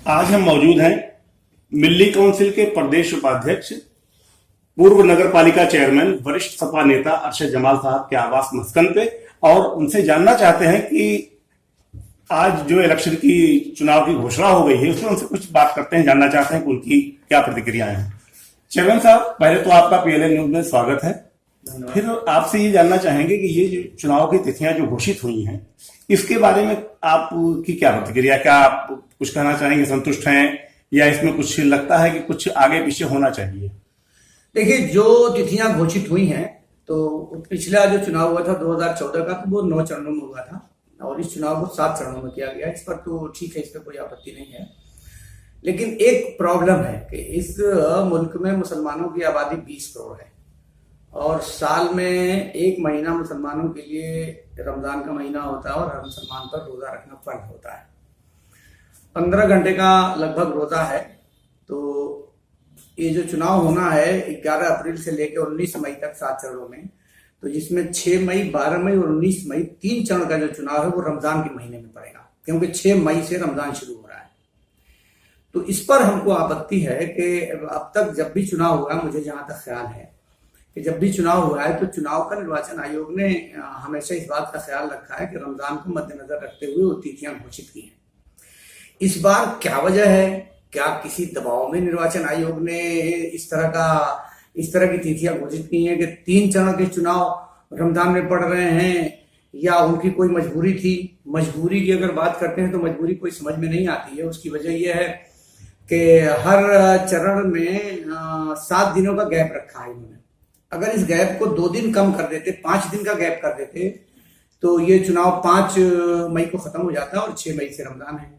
आज हम मौजूद हैं मिल्ली काउंसिल के प्रदेश उपाध्यक्ष, पूर्व नगर पालिका चेयरमैन, वरिष्ठ सपा नेता अरशद जमाल साहब के आवास मस्कन पे, और उनसे जानना चाहते हैं कि आज जो इलेक्शन की चुनाव की घोषणा हो गई है उसमें उनसे कुछ बात करते हैं, जानना चाहते हैं कि उनकी क्या प्रतिक्रियाएं हैं। चेयरमैन साहब, पहले तो आपका पीएलए न्यूज में स्वागत है। फिर आपसे ये जानना चाहेंगे कि ये जो चुनाव की तिथियां जो घोषित हुई हैं इसके बारे में आपकी क्या प्रतिक्रिया, क्या आप कुछ कहना चाहेंगे, संतुष्ट हैं या इसमें कुछ लगता है कि कुछ आगे पीछे होना चाहिए? देखिए, जो तिथियां घोषित हुई हैं तो पिछला जो चुनाव हुआ था 2014 का, तो वो 9 चरणों में हुआ था और इस चुनाव को 7 चरणों में किया गया। इस पर तो ठीक है, इस पर कोई आपत्ति नहीं है। लेकिन एक प्रॉब्लम है कि इस मुल्क में मुसलमानों की आबादी 20 करोड़ है और साल में एक महीना मुसलमानों के लिए रमजान का महीना होता है और हर मुसलमान पर रोजा रखना फर्ज होता है। 15 घंटे का लगभग रोजा है। तो ये जो चुनाव होना है 11 अप्रैल से लेकर 19 मई तक 7 चरणों में, तो जिसमें 6 मई, 12 मई और 19 मई 3 चरण का जो चुनाव है वो रमजान के महीने में पड़ेगा, क्योंकि 6 मई से रमजान शुरू हो रहा है। तो इस पर हमको आपत्ति है कि अब तक जब भी चुनाव हुआ, मुझे जहां तक ख्याल है कि जब भी चुनाव हुआ है तो चुनाव का निर्वाचन आयोग ने हमेशा इस बात का ख्याल रखा है कि रमजान को मद्देनजर रखते हुए वो तिथियां घोषित की हैं। इस बार क्या वजह है? क्या किसी दबाव में निर्वाचन आयोग ने इस तरह की तिथियां घोषित की हैं कि 3 चरण के चुनाव रमजान में पड़ रहे हैं, या उनकी कोई मजबूरी थी? मजबूरी की अगर बात करते हैं तो मजबूरी कोई समझ में नहीं आती है। उसकी वजह यह है कि हर चरण में 7 दिनों का गैप रखा है इन्होंने। अगर इस गैप को 2 दिन कम कर देते, 5 दिन का गैप कर देते, तो ये चुनाव 5 मई को खत्म हो जाता है और 6 मई से रमजान है।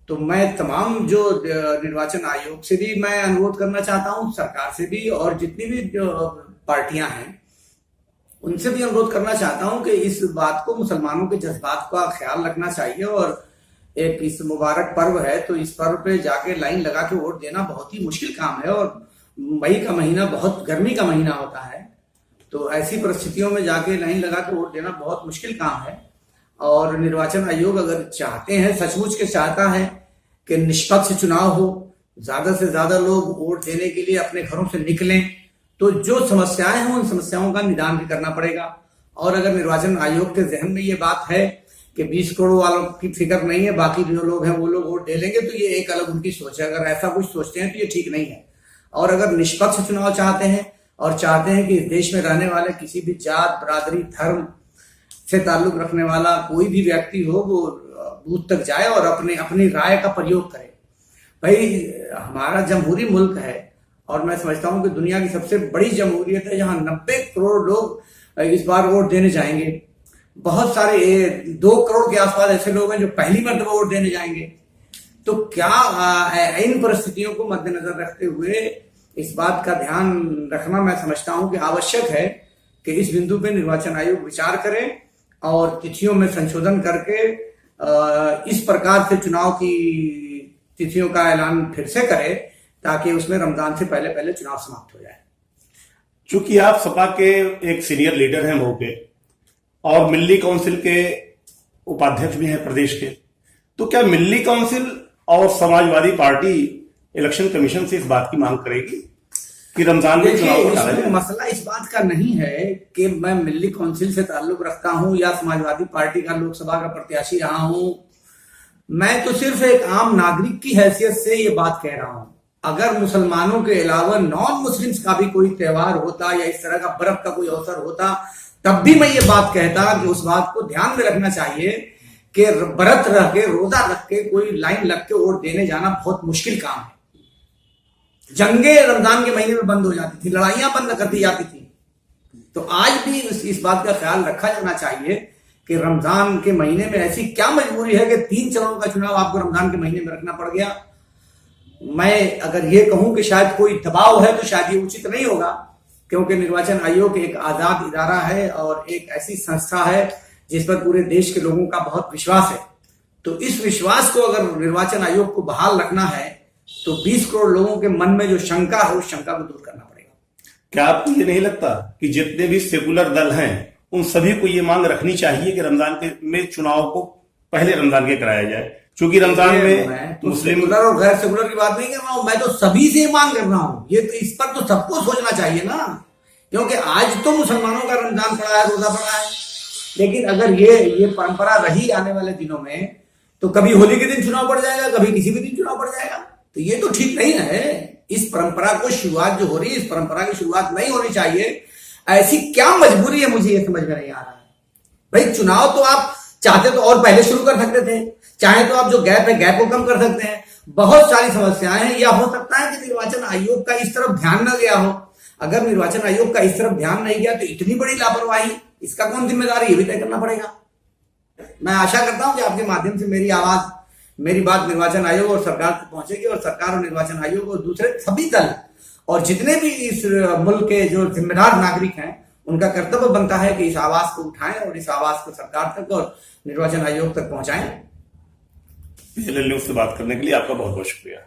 तो मैं तमाम जो निर्वाचन आयोग से भी मैं अनुरोध करना चाहता हूं, सरकार से भी, और जितनी भी पार्टियां हैं उनसे भी अनुरोध करना चाहता हूं कि इस बात को, मुसलमानों के जज्बात का ख्याल रखना चाहिए। और एक इस मुबारक पर्व है तो इस पर्व पे जाके लाइन लगा के वोट देना बहुत ही मुश्किल काम है, और मई का महीना बहुत गर्मी का महीना होता है। तो ऐसी परिस्थितियों में जाके लाइन लगा के वोट देना बहुत मुश्किल काम है। और निर्वाचन आयोग अगर चाहते हैं, सचमुच के चाहता है कि निष्पक्ष चुनाव हो, ज्यादा से ज्यादा लोग वोट देने के लिए अपने घरों से निकलें, तो जो समस्याएं हैं उन समस्याओं का निदान भी करना पड़ेगा। और अगर निर्वाचन आयोग के जहन में ये बात है कि 20 करोड़ वालों की फिक्र नहीं है, बाकी जो लोग हैं वो लोग वोट दे लेंगे, तो ये एक अलग उनकी सोच है। अगर ऐसा कुछ सोचते हैं तो ये ठीक नहीं है। और अगर निष्पक्ष चुनाव चाहते हैं और चाहते हैं कि इस देश में रहने वाले किसी भी जात, बरादरी, धर्म से ताल्लुक रखने वाला कोई भी व्यक्ति हो वो बूथ तक जाए और अपनी राय का प्रयोग करे। भाई, हमारा जमहूरी मुल्क है और मैं समझता हूं कि दुनिया की सबसे बड़ी जमहूरियत है, जहां 90 करोड़ लोग इस बार वोट देने जाएंगे। बहुत सारे 2 करोड़ के आसपास ऐसे लोग हैं जो पहली मर्तबा वोट देने जाएंगे। तो क्या इन परिस्थितियों को मद्देनजर रखते हुए इस बात का ध्यान रखना मैं समझता हूं कि आवश्यक है कि इस बिंदु पे निर्वाचन आयोग विचार करे और तिथियों में संशोधन करके इस प्रकार से चुनाव की तिथियों का ऐलान फिर से करे ताकि उसमें रमजान से पहले पहले चुनाव समाप्त हो जाए। चूंकि आप सपा के एक सीनियर लीडर हैं मऊ के और मिल्ली काउंसिल के उपाध्यक्ष भी हैं प्रदेश के, तो क्या मिल्ली काउंसिल और समाजवादी पार्टी इलेक्शन कमीशन से इस बात की मांग करेगी कि रमजान में चुनाव को टाला जाए? मसला इस बात का नहीं है कि मैं मिल्ली काउंसिल से ताल्लुक रखता हूं या समाजवादी पार्टी का लोकसभा का प्रत्याशी रहा हूं। मैं तो सिर्फ एक आम नागरिक की हैसियत से ये बात कह रहा हूं। अगर मुसलमानों के अलावा नॉन मुस्लिम्स का भी कोई त्योहार होता या इस तरह का बर्फ का कोई अवसर होता, तब भी मैं ये बात कहता कि उस बात को ध्यान में रखना चाहिए कि व्रत रह के, रोजा रख के, कोई लाइन लग के वोट देने जाना बहुत मुश्किल काम है। जंगे रमजान के महीने में बंद हो जाती थी, लड़ाइयां बंद कर दी जाती थी। तो आज भी इस बात का ख्याल रखा जाना चाहिए कि रमजान के महीने में ऐसी क्या मजबूरी है कि 3 चरणों का चुनाव आपको रमजान के महीने में रखना पड़ गया। मैं अगर ये कहूं कि शायद कोई दबाव है तो शायद ये उचित नहीं होगा, क्योंकि निर्वाचन आयोग एक आजाद इदारा है और एक ऐसी संस्था है जिस पर पूरे देश के लोगों का बहुत विश्वास है। तो इस विश्वास को अगर निर्वाचन आयोग को बहाल रखना है तो 20 करोड़ लोगों के मन में जो शंका है उस शंका को दूर करना पड़ेगा। क्या आपको ये नहीं लगता कि जितने भी सेकुलर दल हैं उन सभी को ये मांग रखनी चाहिए कि रमजान के में चुनाव को पहले रमजान के कराया जाए? चूंकि रमजान मैं में तो मुस्लिम सेकुलर और गैर सेकुलर की बात नहीं कर रहा हूं, मैं तो सभी से मांग कर रहा हूं। ये तो इस पर तो सबको सोचना चाहिए ना, क्योंकि आज तो मुसलमानों का रमजान पड़ा है, रोजा पड़ा है, लेकिन अगर ये परंपरा रही आने वाले दिनों में तो कभी होली के दिन चुनाव पड़ जाएगा, कभी किसी भी दिन चुनाव पड़ जाएगा, तो ये तो ठीक नहीं है। इस परंपरा को शुरुआत जो हो रही है, इस परंपरा की शुरुआत नहीं होनी चाहिए। ऐसी क्या मजबूरी है, मुझे ये समझ में नहीं आ रहा है। भाई चुनाव तो आप चाहते तो और पहले शुरू कर सकते थे, चाहे तो आप जो गैप है गैप को कम कर सकते हैं। बहुत सारी समस्याएं हैं, या हो सकता है कि निर्वाचन आयोग का इस तरफ ध्यान न गया हो। अगर निर्वाचन आयोग का इस तरफ ध्यान नहीं गया तो इतनी बड़ी लापरवाही, इसका कौन जिम्मेदार है, ये भी तय करना पड़ेगा। मैं आशा करता हूं कि आपके माध्यम से मेरी बात निर्वाचन आयोग और सरकार तक पहुंचेगी, और सरकार और निर्वाचन आयोग और दूसरे सभी दल और जितने भी इस मुल्क के जो जिम्मेदार नागरिक हैं, उनका कर्तव्य बनता है कि इस आवाज को उठाएं और इस आवाज को सरकार तक और निर्वाचन आयोग तक पहुंचाएं। PLL न्यूज से बात करने के लिए आपका बहुत बहुत शुक्रिया।